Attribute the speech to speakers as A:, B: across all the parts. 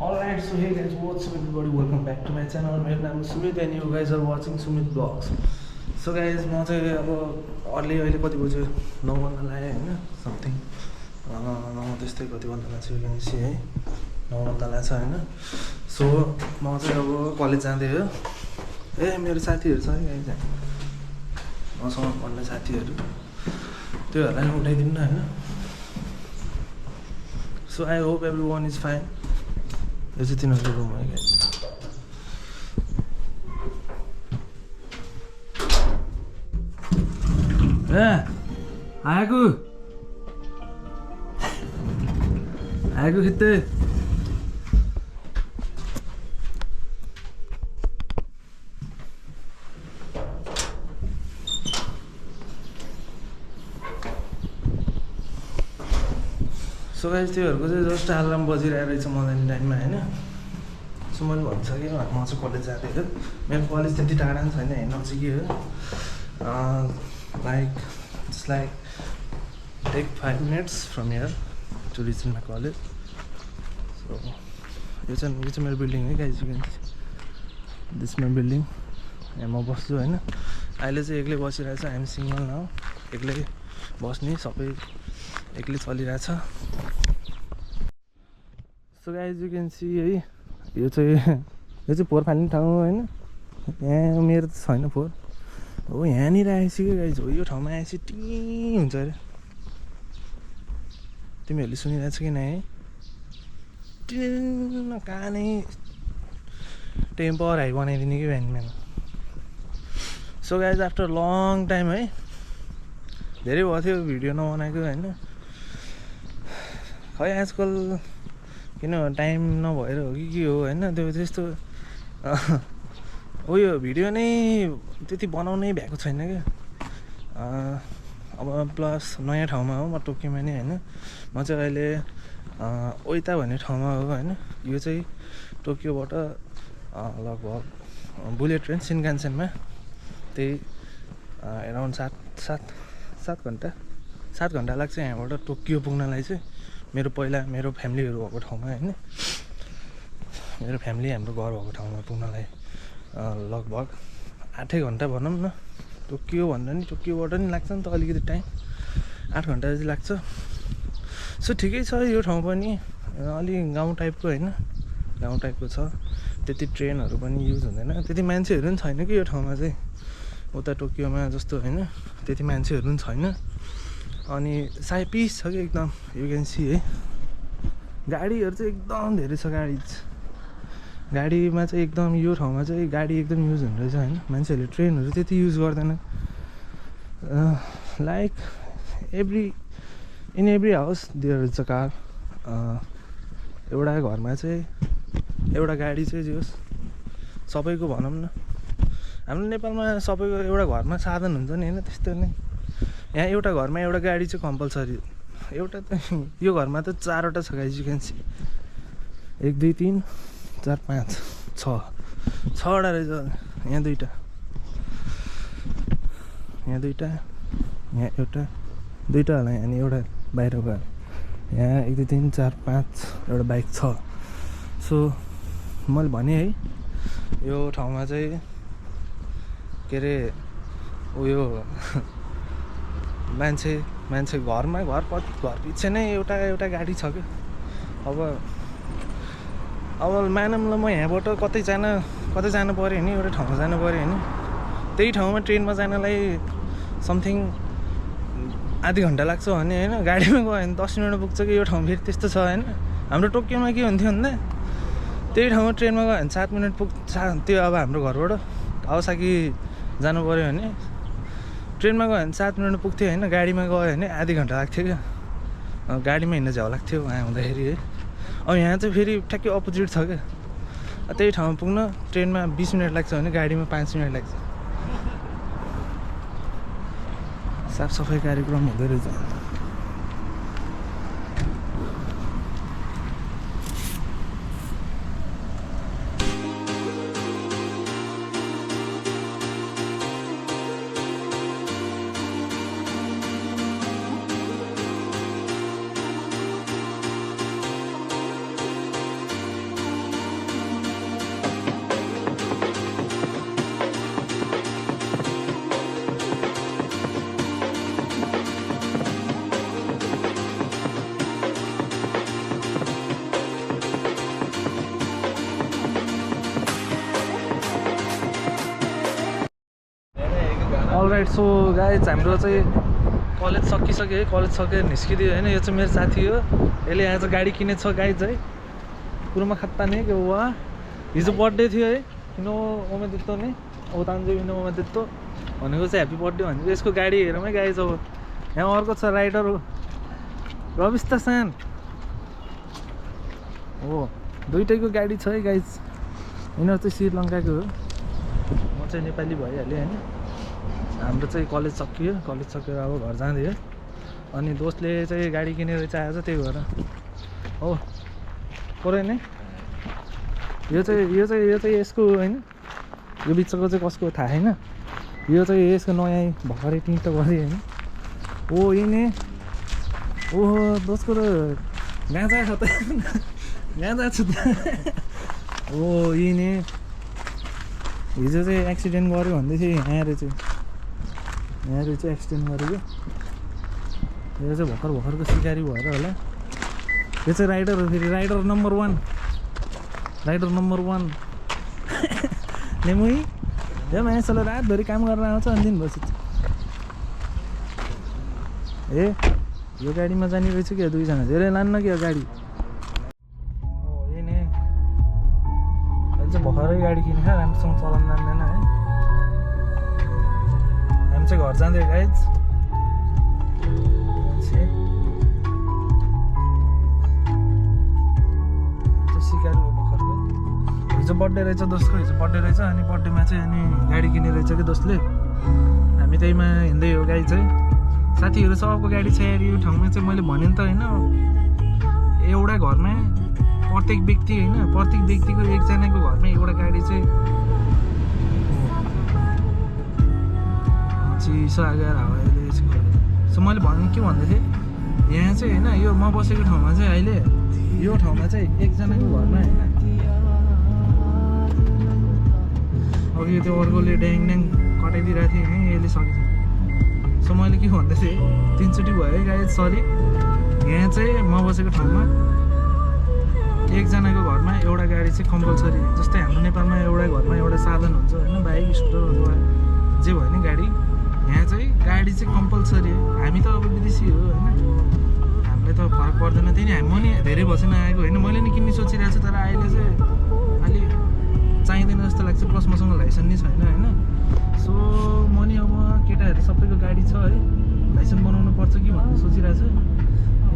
A: Alright, so hey guys, what's up everybody? Welcome back to my channel. मेरो नाम Sumit and you guys are watching Sumit Vlogs. So guys, म चाहिँ अब अहिले कति बज्यो 9 बज्न लाग्यो हैन समथिङ 9 त्यस्तै कति बज्न लाग्छ भ्याकेन्सी है 9 बज्न लाग्छ हैन. सो म चाहिँ अब कलेज जाँदै हो. मेरो साथीहरु छ है गाइस. मसँग पढ्ने साथीहरु त्योहरुलाई उठाइदिनु न हैन. So I hope everyone is fine. यो चाहिँ तिनीहरूको रुम हो गाइस. आएको खित्ते सो गाइस त्योहरूको चाहिँ जस्ट अलार्म बजिरहेको रहेछ मजाले टाइममा हैन. सो मैले भनिसकेँ म चाहिँ कलेज जाँदै हो. मेरो कलेज त्यति टाढा पनि छैन होइन, नजिकै हो. It's like take 5 minutes from here to reach my college. So यो चाहिँ मेरो बिल्डिङ है गाइस. This my building. यहाँ म बस्छु होइन. अहिले चाहिँ एक्लै बसिरहेछ. I'm single now. एक्लै बस्ने सबै एक्लै चलिरहेछ. So guys you can see है. यो चाहिँ फोहोर फाल्ने ठाउँ हो होइन. यहाँ मेरो त छैन फोहोर हो. यहाँनिर आएपछि क्या गाइज हो, यो ठाउँमा आएपछि टी हुन्छ अरे. तिमीहरूले सुनिरहेछ कि नै है. टिन कहाँ नै टेम्पर हाई बनाइदिने कि बिहान. So guys after long time है, धेरै भएको थियो भिडियो नबनाएको होइन. खै आजकल किन टाइम नभएर हो कि के हो होइन. त्यो त्यस्तो उयो भिडियो नै त्यति बनाउनै भएको छैन क्या. अब प्लस नयाँ ठाउँमा हो म, टोकियोमा नै होइन. म चाहिँ अहिले ओइता भन्ने ठाउँमा हो होइन. यो चाहिँ टोकियोबाट लगभग बुलेट ट्रेन सिनकानसेनमा त्यही एराउन्ड 7 घन्टा लाग्छ यहाँबाट टोकियो पुग्नलाई चाहिँ. मेरो फ्यामिलीहरू भएको ठाउँमा होइन. मेरो फ्यामिली हाम्रो घर भएको ठाउँमा पुग्नलाई लगभग 8 घन्टा भनौँ न. टोकियो भन्दा नि टोकियोबाट नि लाग्छ नि त अलिकति टाइम. 8 घन्टा जति लाग्छ. सो ठिकै छ यो ठाउँ पनि. अलि गाउँ टाइपको होइन, गाउँ टाइपको छ. त्यति ट्रेनहरू पनि युज हुँदैन. त्यति मान्छेहरू पनि छैन कि यो ठाउँमा चाहिँ. उता टोकियोमा जस्तो होइन त्यति मान्छेहरू पनि छैन. अनि पिस छ कि एकदम. यु क्यान सी है. गाडीहरू चाहिँ एकदम धेरै छ. गाडीमा चाहिँ एकदम यो ठाउँमा चाहिँ गाडी एकदम युज हुँदो रहेछ होइन. मान्छेहरूले ट्रेनहरू त्यति युज गर्दैन. Like in every house there is a car. एउटा घरमा चाहिँ एउटा गाडी चाहिँ जे होस् सबैको भनौँ न. हाम्रो नेपालमा सबैको एउटा घरमा साधन हुन्छ नि होइन, त्यस्तो नै. यहाँ एउटा घरमा एउटा गाडी चाहिँ कम्पलसरी. एउटा त यो घरमा त 4वटा छ गाइज. यु क्यान सी 1 2 3 4 5 6वटा रहेछ. यहाँ 2टा, यहाँ 2टा, यहाँ एउटा 2टा होला. यहाँ अनि एउटा बाहिरको. यहाँ 1 2 3 4 5 एउटा बाइक छ. सो मैले भने है यो ठाउँमा चाहिँ के अरे उयो मान्छे घरमा घर पछि नै एउटा गाडी छ क्या. अब मानौँ ल म यहाँबाट कतै जानु पऱ्यो भने एउटा ठाउँमा जानु पऱ्यो भने त्यही ठाउँमा ट्रेनमा जानलाई समथिङ आधी घन्टा लाग्छ भने होइन. गाडीमा गयो भने 10 मिनटमा पुग्छ कि यो ठाउँ. फेरि त्यस्तो छ होइन. हाम्रो टोकियोमा के हुन्थ्यो भन्दा त्यही ठाउँमा ट्रेनमा गयो भने 7 मिनट पुग्छ. त्यो अब हाम्रो घरबाट कावासाकी जानु पऱ्यो भने ट्रेनमा गयो भने 7 मिनट पुग्थ्यो होइन. गाडीमा गयो भने आधी घन्टा लाग्थ्यो क्या. गाडीमा हिँड्न झ्याउ लाग्थ्यो वहाँ हुँदाखेरि है. अब यहाँ चाहिँ फेरि ठ्याक्कै अपोजिट छ क्या. त्यही ठाउँमा पुग्न ट्रेनमा 20 मिनट लाग्छ भने गाडीमा 5 मिनट लाग्छ. साफसफाइ कार्यक्रम हुँदो रहेछ. अलराइट सो गाइज हाम्रो चाहिँ कलेज सकिसक्यो है कलेज सकेर निस्किदियो होइन यो चाहिँ मेरो साथी हो यसले आज गाडी किनेछ गाइज है कुरोमा खत्ता नै के वा हिजो बर्थडे थियो है किन ओमे त्यस्तो नै ओ तान्जो किन ओमे त्यस्तो भनेको चाहिँ ह्याप्पी बर्थडे भनेको यसको गाडी हेरौँ है गाइज अब यहाँ अर्को छ राइडर हो रविस्ता सान हो दुइटैको गाडी छ है गाइज यिनीहरू चाहिँ श्रीलङ्काको हो म चाहिँ नेपाली भइहालेँ होइन हाम्रो चाहिँ कलेज सकियो कलेज सकेर अब घर जाँदै हो अनि दोस्तले चाहिँ गाडी किनेर चाहिँ आएछ त्यही भएर हो पऱ्यो नि यो चाहिँ यसको होइन यो बिचको चाहिँ कसको थाहा छैन यो चाहिँ यसको नयाँ भर्खरै टिन्ट गरेँ होइन ओ यिनी ओहो दोस्तको त गाँजा छ त गाँजा छ त ओ यिनी हिजो चाहिँ एक्सिडेन्ट गर्यो भन्दै थियो यहाँ रहेछ एक्सिडेन्ट गरेको यो चाहिँ भर्खरको सिकारी भएर होला यो चाहिँ राइडर हो फेरि राइडर नम्बर 1 नेमुई यो मान्छेलाई रातभरि काम गरेर आउँछ अनि दिनभरि ए यो गाडीमा जाने रहेछ क्या दुईजना धेरै लान्न क्या गाडी हो यही नै अहिले चाहिँ भर्खरै गाडी किनेछ राम्रोसँग चलाउन जान्दैन है हामी चाहिँ घर जाँदै गाइज सिकारू भर्खरको हिजो बर्थडे रहेछ दोस्तको हिजो बर्थडे रहेछ अनि बर्थडेमा चाहिँ अनि गाडी किने रहेछ कि दोस्तले हामी त्यहीमा हिँड्दै हो गाडी चाहिँ साथीहरू सबको गाडी छ यार यो ठाउँमा चाहिँ मैले भने नि त होइन एउटा घरमा प्रत्येक व्यक्तिको एकजनाको घरमा एउटा गाडी चाहिँ चिसो आएर हावाले सो मैले के भन्दै थिएँ यहाँ चाहिँ होइन यो म बसेको ठाउँमा चाहिँ अहिले यो ठाउँमा चाहिँ एकजनाको घरमा होइन अघि त्यो अर्कोले ड्याङ कटाइदिइरहेको थिएँ होइन यसले सकेको सो मैले के भन्दै थिएँ 3 चोटि भयो है गाइज सरी यहाँ चाहिँ म बसेको ठाउँमा एकजनाको घरमा एउटा गाडी चाहिँ कम्पलसरी जस्तै हाम्रो नेपालमा एउटा घरमा एउटा साधन हुन्छ होइन बाइक स्कुटर अथवा जे भयो नि गाडी यहाँ चाहिँ गाडी चाहिँ कम्पलसरी हो हामी त अब विदेशी हो होइन हामीलाई त फरक पर्दैन त्यही नै म नि धेरै बसेन आएको होइन मैले नि किन्ने सोचिरहेको छु तर अहिले चाहिँ अलि चाहिँदैन जस्तो लाग्छ प्लस मसँग लाइसेन्स नि छैन होइन सो म नि अब केटाहरू सबैको गाडी छ है लाइसेन्स बनाउनु पर्छ कि भन्ने सोचिरहेको छु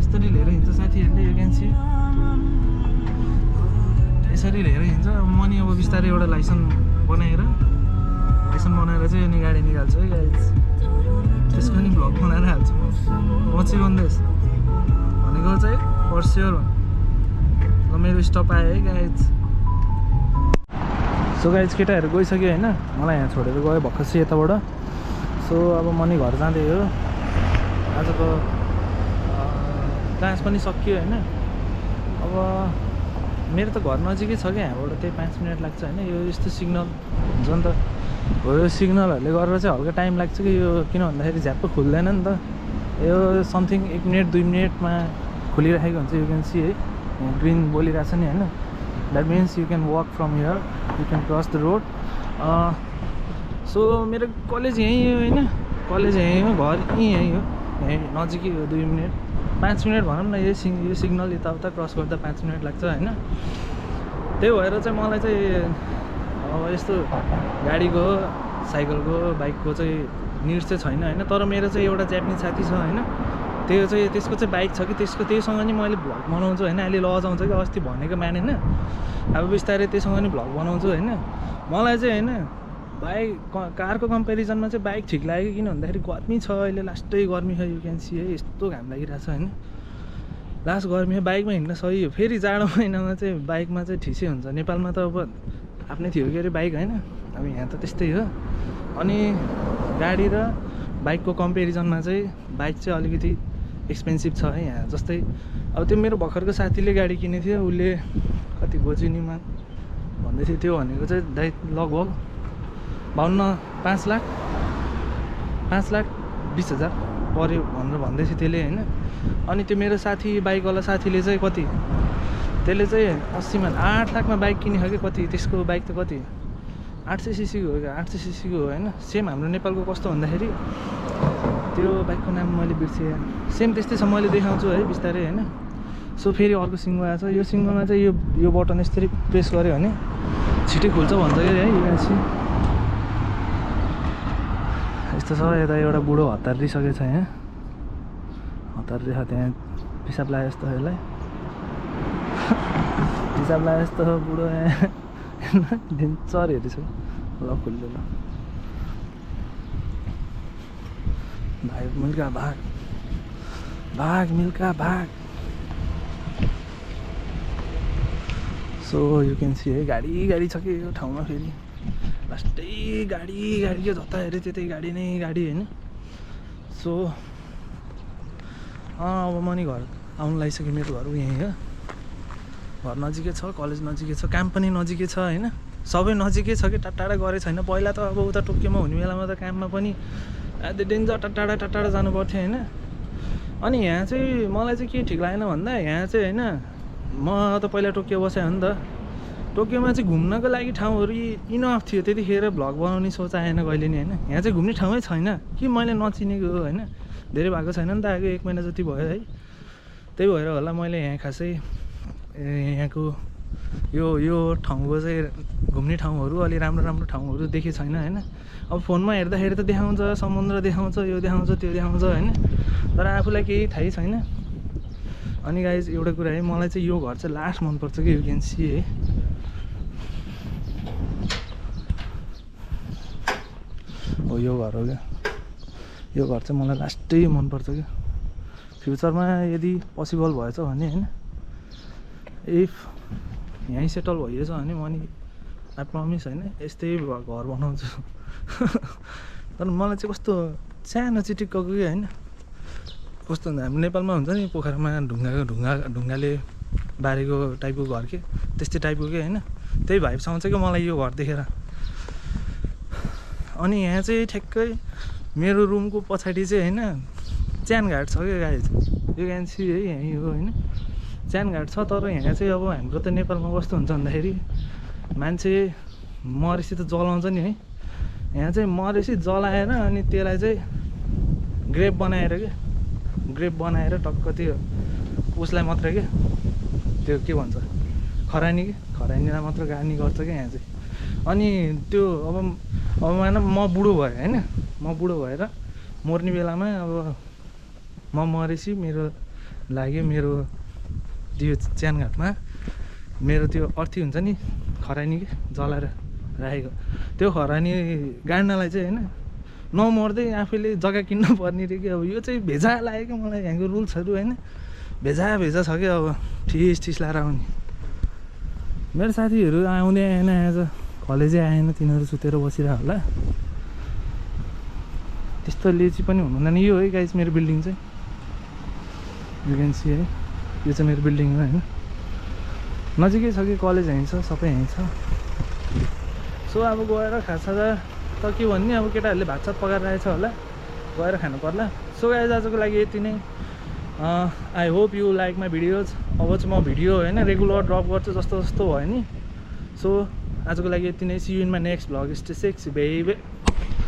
A: यसरी लिएर हिँड्छ साथीहरूले भ्याकेन्सी यसरी लिएर हिँड्छ म नि अब बिस्तारै एउटा लाइसेन्स बनाएर चाहिँ अनि गाडी निकाल्छु है गाइज त्यसको नि भ्लग बनाएर हाल्छु म चाहिँ भन्दैछ भनेको चाहिँ फर स्योर ल मेरो स्टप आयो है गाइज सो गाइज केटाहरू गइसक्यो होइन मलाई यहाँ छोडेर गयो भर्खर यताबाट सो अब म नि घर जाँदै हो आजको क्लास पनि सकियो होइन अब मेरो त घर नजिकै छ क्या यहाँबाट त्यही 5 मिनट लाग्छ होइन यो यस्तो सिग्नल हुन्छ नि त हो यो सिग्नलहरूले गरेर चाहिँ हल्का टाइम लाग्छ कि यो किन भन्दाखेरि झ्याप्प खुल्दैन नि त यो समथिङ 1 मिनट 2 मिनटमा खुलिराखेको हुन्छ यु क्यान सी है ग्रिन बोलिरहेको छ नि होइन that means you can walk from here you can cross the road so मेरो कलेज यहीँ हो होइन कलेज यहीँ हो घर यहीँ हो यहीँ नजिकै हो 2 मिनट 5 मिनट भनौँ न यो सिग्नल यताउता क्रस गर्दा 5 मिनट लाग्छ होइन त्यही भएर चाहिँ मलाई चाहिँ अब यस्तो गाडीको साइकलको बाइकको चाहिँ निड चाहिँ छैन होइन तर मेरो चाहिँ एउटा जापानिज साथी छ होइन त्यसको चाहिँ बाइक छ कि त्यहीसँग नि मैले भ्लग बनाउँछु होइन अहिले लजाउँछ कि अस्ति भनेको मानेन अब बिस्तारै त्यहीसँग नि भ्लग बनाउँछु होइन मलाई चाहिँ होइन बाइक कारको कम्पेरिजनमा चाहिँ बाइक ठिक लाग्यो किन भन्दाखेरि गर्मी छ अहिले लास्टै गर्मी छ यु क्यान सी है यस्तो घाम लागिरहेको छ होइन लास्ट गर्मी बाइकमा हिँड्न सही हो फेरि जाडो महिनामा चाहिँ बाइकमा चाहिँ ठिसै हुन्छ नेपालमा त अब आफ्नै थियो के अरे बाइक होइन अब यहाँ त त्यस्तै हो अनि गाडी र बाइकको कम्पेरिजनमा चाहिँ बाइक चाहिँ अलिकति एक्सपेन्सिभ छ है यहाँ जस्तै अब त्यो मेरो भर्खरको साथीले गाडी किनेको थियो उसले कति गोजिनीमा भन्दै थियो त्यो भनेको चाहिँ दाइ लगभग 5 लाख 20,000 पऱ्यो भनेर भन्दै थियो त्यसले होइन अनि त्यो मेरो साथी बाइकवाला साथीले चाहिँ कति त्यसले चाहिँ 80मा 8 लाखमा बाइक किनेको कि कति त्यसको बाइक त कति 800 सीसीको हो क्या 800 सीसीको हो होइन सेम हाम्रो नेपालको कस्तो भन्दाखेरि त्यो बाइकको नाम मैले बिर्सेँ सेम त्यस्तै छ मैले देखाउँछु है बिस्तारै होइन सो फेरि अर्को सिङ्गो आएको छ यो सिङ्गोमा चाहिँ यो बटन यसरी प्रेस गऱ्यो भने छिटै खुल्छ भन्छ कि है युएनसी यस्तो छ यता एउटा बुढो हतारिसकेको छ यहाँ हतारिरहेछ त्यहाँ पिसाब लागे जस्तो यसलाई पिसाब लागे जस्तो बुढो डेन्जर हेरेछ ल खुल्यो ल भाइ मिल्का भाग भाग मिल्का भाग सो यु क्यान सी है गाडी छ कि यो ठाउँमा फेरि लास्टै गाडी यो जता हेऱ्यो त्यतै गाडी नै गाडी होइन सो अब म नि घर आउनु लागिसक्यो मेरो घर यहीँ हो घर नजिकै छ कलेज नजिकै छ काम पनि नजिकै छ होइन सबै नजिकै छ कि टाढा गरे छैन पहिला त अब उता टोकियोमा हुने बेलामा त काममा पनि डेन्जर टाढा जानु पर्थ्यो होइन अनि यहाँ चाहिँ मलाई चाहिँ के ठिक लागेन भन्दा यहाँ चाहिँ होइन म त पहिला टोकियो बसेँ हो नि त टोकियोमा चाहिँ घुम्नको लागि ठाउँहरू इनफ थियो त्यतिखेर भ्लग बनाउने सोच आएन कहिले नि होइन यहाँ चाहिँ घुम्ने ठाउँै छैन कि मैले नचिनेको हो होइन धेरै भएको छैन नि त आएको 1 महिना जति भयो है त्यही भएर होला मैले यहाँ खासै यहाँको यो ठाउँको चाहिँ घुम्ने ठाउँहरू अलि राम्रो ठाउँहरू देखेको छैन होइन अब फोनमा हेर्दाखेरि त देखाउँछ समुद्र देखाउँछ यो देखाउँछ त्यो देखाउँछ होइन तर आफूलाई केही थाहै छैन अनि गाइज एउटा कुरा है मलाई चाहिँ यो घर चाहिँ लास्ट मनपर्छ कि यु क्यान सी है हो यो घर हो क्या यो घर चाहिँ मलाई लास्टै मनपर्छ क्या फ्युचरमा यदि पोसिबल भएछ भने होइन इफ यहीँ सेटल भइएछ भने म नि आई प्रमिस होइन यस्तै घर बनाउँछु तर मलाई चाहिँ कस्तो सानो चिटिक्कको कि होइन कस्तो हुन्छ हाम्रो नेपालमा हुन्छ नि पोखरामा ढुङ्गाले बारेको टाइपको घर के त्यस्तै टाइपको के होइन त्यही भाइब्स आउँछ कि मलाई यो घर देखेर अनि यहाँ चाहिँ ठ्याक्कै मेरो रुमको पछाडि चाहिँ होइन च्यानघाट छ क्या गाइज यो क्यान सी है यहीँ हो होइन च्यानघाट छ तर यहाँ चाहिँ अब हाम्रो त नेपालमा कस्तो हुन्छ भन्दाखेरि मान्छे मरेपछि त जलाउँछ नि है यहाँ चाहिँ मरेपछि जलाएर अनि त्यसलाई चाहिँ ग्रेप बनाएर टक्क त्यो उसलाई मात्र के त्यो के भन्छ खरानीलाई मात्र गाड्ने गर्छ क्या यहाँ चाहिँ अनि त्यो अब मान म बुढो भएँ होइन म बुढो भएर मर्ने बेलामा अब म मरेपछि मेरो लाग्यो मेरो त्यो च्यानघाटमा मेरो त्यो अर्थी हुन्छ नि खरानी के जलाएर राखेको त्यो खरानी गाड्नलाई चाहिँ होइन नमर्दै आफैले जग्गा किन्नु पर्ने रे कि अब यो चाहिँ भेजा लाग्यो क्या मलाई यहाँको रुल्सहरू होइन भेजा छ कि अब ठिस लाएर आउने मेरो साथीहरू आउँदै आएन आज कलेजै आएन तिनीहरू सुतेर बसिरह होला त्यस्तो लेची पनि हुनुहुँदैन यो है गाइस मेरो बिल्डिङ चाहिँ यु क्यान सी है यो चाहिँ मेरो बिल्डिङ हो होइन नजिकै छ कि कलेज यहीँ छ सबै यहीँ छ सो अब गएर खाजा त के भन्ने अब केटाहरूले भातसात पकाएर आएछ होला गएर खानु पर्ला सो गाइस आजको लागि यति नै I hope you like my videos अब चाहिँ म भिडियो होइन रेगुलर ड्रप गर्छु जस्तो भयो नि सो आजको लागि यति नै see you in my next vlog stay sexy baby